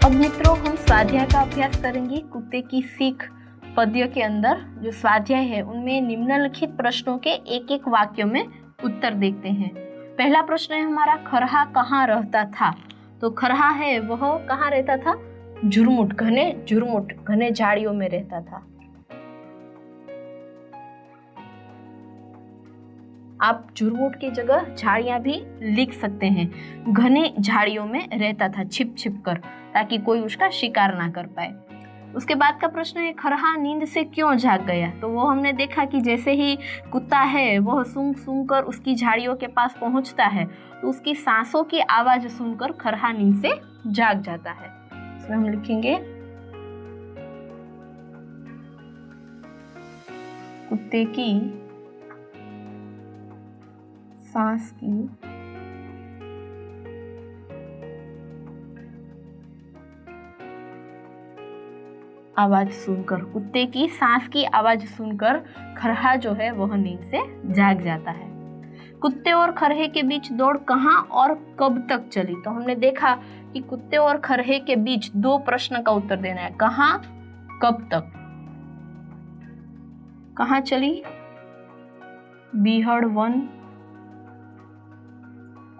अब मित्रों हम स्वाध्याय का अभ्यास करेंगे। कुत्ते की सीख पद्य के अंदर जो स्वाध्याय है उनमें निम्नलिखित प्रश्नों के एक एक वाक्यों में उत्तर देखते हैं। पहला प्रश्न है हमारा, खरहा कहाँ रहता था। तो खरहा है वह कहाँ रहता था? झुरमुट, घने झाड़ियों में रहता था। आप झुरमुट की जगह झाड़ियां भी लिख सकते हैं। घने झाड़ियों में रहता था छिप छिप कर, ताकि कोई उसका शिकार ना कर पाए। उसके बाद का प्रश्न है, खरहा नींद से क्यों जाग गया। तो वो हमने देखा कि जैसे ही कुत्ता है वह सूंघ सूंघ कर उसकी झाड़ियों के पास पहुंचता है तो उसकी सांसों की आवाज सुनकर खरहा नींद से जाग जाता है। इसमें हम लिखेंगे कुत्ते की सांस की आवाज सुनकर, कुत्ते की सांस की आवाज सुनकर खरहा जो है वह नींद से जाग जाता है। कुत्ते और खरहे के बीच दौड़ कहाँ और कब तक चली। तो हमने देखा कि कुत्ते और खरहे के बीच दो प्रश्न का उत्तर देना है, कहाँ कब तक। कहाँ चली? बीहड़ वन,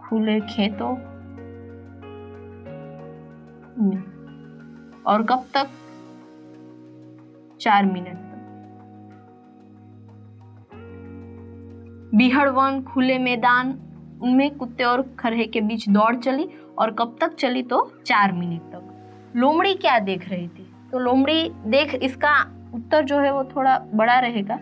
खुले खेतों में। और कब तक? 4 मिनट तक। बीहड़ वन, खुले मैदान, उनमें कुत्ते और खरहे के बीच दौड़ चली और कब तक चली? तो 4 मिनट तक। लोमड़ी क्या देख रही थी। तो लोमड़ी देख, इसका उत्तर जो है वो थोड़ा बड़ा रहेगा।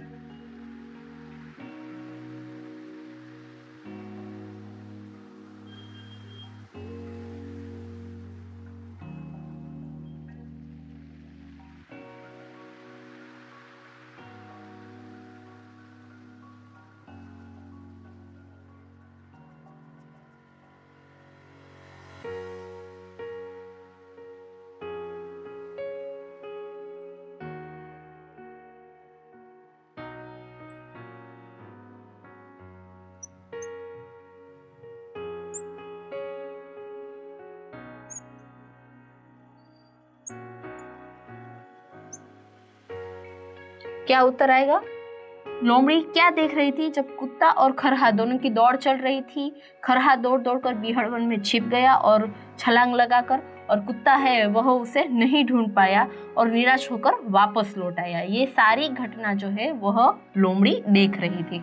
क्या उत्तर आएगा? लोमड़ी क्या देख रही थी जब कुत्ता और खरहा दोनों की दौड़ चल रही थी। खरहा दौड़ दौड़ कर बीहड़ वन में छिप गया और छलांग लगाकर, और कुत्ता है वह उसे नहीं ढूंढ पाया और निराश होकर वापस लौट आया। ये सारी घटना जो है वह लोमड़ी देख रही थी।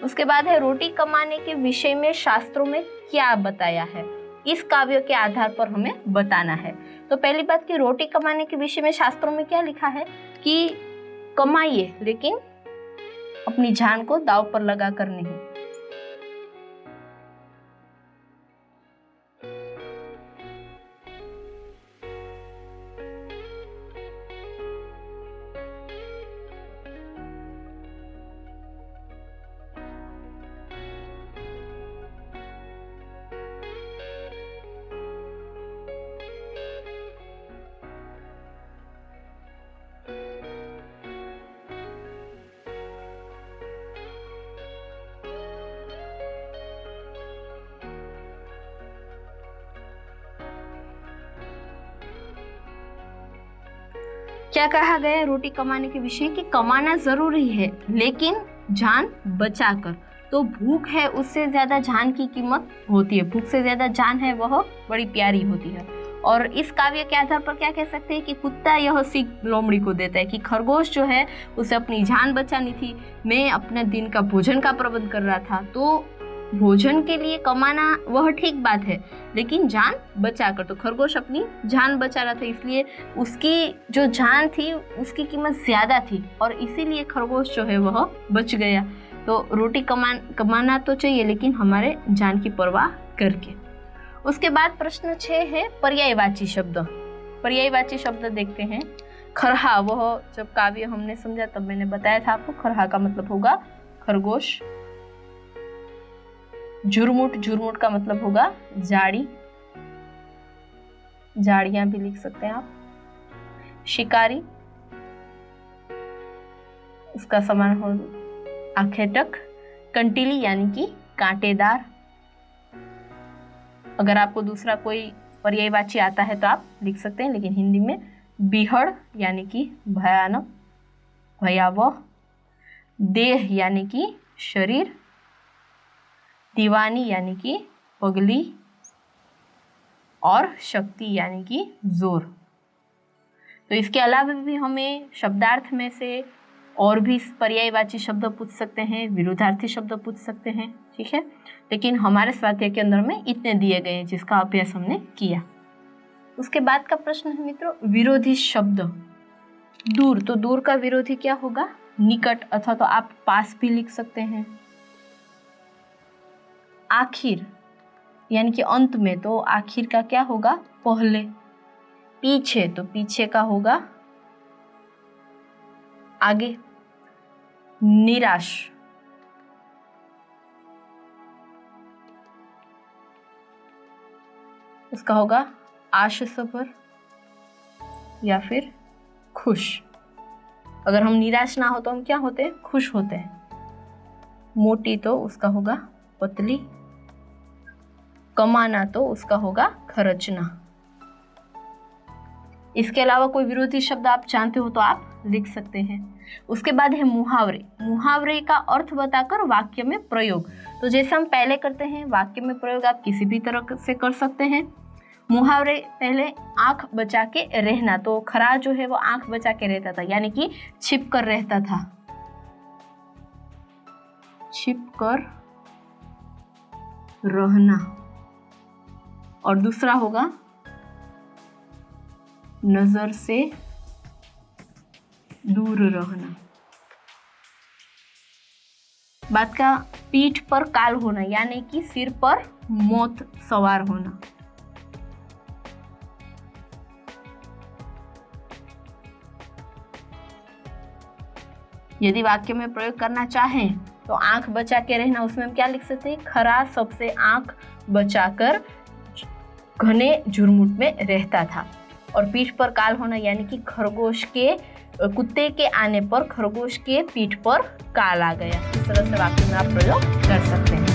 उसके बाद है, रोटी कमाने के विषय में शास्त्रों में क्या बताया है। इस काव्य के आधार पर हमें बताना है। तो पहली बात कि रोटी कमाने के विषय में शास्त्रों में क्या लिखा है कि कमाइए, लेकिन अपनी जान को दांव पर लगाकर नहीं। क्या कहा गया है रोटी कमाने के विषय कि कमाना जरूरी है लेकिन जान बचाकर। तो भूख है उससे ज्यादा जान की कीमत होती है। भूख से ज्यादा जान है वह बड़ी प्यारी होती है। और इस काव्य के आधार पर क्या कह सकते हैं कि कुत्ता यह सीख लोमड़ी को देता है कि खरगोश जो है उसे अपनी जान बचानी थी। मैं अपने दिन का भोजन का प्रबंध कर रहा था, तो भोजन के लिए कमाना वह ठीक बात है, लेकिन जान बचाकर। तो खरगोश अपनी जान बचा रहा था, इसलिए उसकी जो जान थी उसकी कीमत ज्यादा थी और इसीलिए खरगोश जो है वह बच गया। तो रोटी कमाना तो चाहिए, लेकिन हमारे जान की परवाह करके। उसके बाद प्रश्न 6 है पर्यायवाची शब्द। पर्यायवाची शब्द देखते हैं। खरहा, वह जब काव्य हमने समझा तब मैंने बताया था आपको, खरहा का मतलब होगा खरगोश। झुरमुट का मतलब होगा झाड़ी, झाड़ियां भी लिख सकते हैं आप। शिकारी, उसका समान हो आखेटक। कंटीली यानी कि कांटेदार। अगर आपको दूसरा कोई पर्यायवाची आता है तो आप लिख सकते हैं, लेकिन हिंदी में बीहड़ यानी कि भयानक, भयावह, देह यानी कि शरीर, दीवानी यानी कि पगली, और शक्ति यानी कि जोर। तो इसके अलावा भी हमें शब्दार्थ में से और भी पर्यायवाची शब्द पूछ सकते हैं, विरुद्धार्थी शब्द पूछ सकते हैं, ठीक है। लेकिन हमारे स्वाध्याय के अंदर में इतने दिए गए हैं जिसका अभ्यास हमने किया। उसके बाद का प्रश्न है मित्रों, विरोधी शब्द। दूर, तो दूर का विरोधी क्या होगा? निकट, अथवा तो आप पास भी लिख सकते हैं। आखिर यानी कि अंत में, तो आखिर का क्या होगा? पहले। पीछे, तो पीछे का होगा आगे। निराश, उसका होगा आशास्पर या फिर खुश। अगर हम निराश ना हो तो हम क्या होते हैं? खुश होते हैं। मोटी, तो उसका होगा पतली। कमाना, तो उसका होगा खर्चना। इसके अलावा कोई विरोधी शब्द आप जानते हो तो आप लिख सकते हैं। उसके बाद है मुहावरे। मुहावरे का अर्थ बताकर वाक्य में प्रयोग। तो जैसे हम पहले करते हैं, वाक्य में प्रयोग आप किसी भी तरह से कर सकते हैं। मुहावरे, पहले आंख बचा के रहना, तो खरा जो है वो आंख बचा के रहता था, यानी कि छिप कर रहता था, छिप कर रहना। और दूसरा होगा नजर से दूर रहना। बात का पीठ पर काल होना, यानी कि सिर पर मौत सवार होना। यदि वाक्य में प्रयोग करना चाहें तो आंख बचा के रहना, उसमें हम क्या लिख सकते हैं? खरा सबसे आंख बचाकर घने झुरमुट में रहता था। और पीठ पर काल होना, यानी कि खरगोश के, कुत्ते के आने पर खरगोश के पीठ पर काल आ गया। इस तरह से वाक्य में आप प्रयोग कर सकते हैं।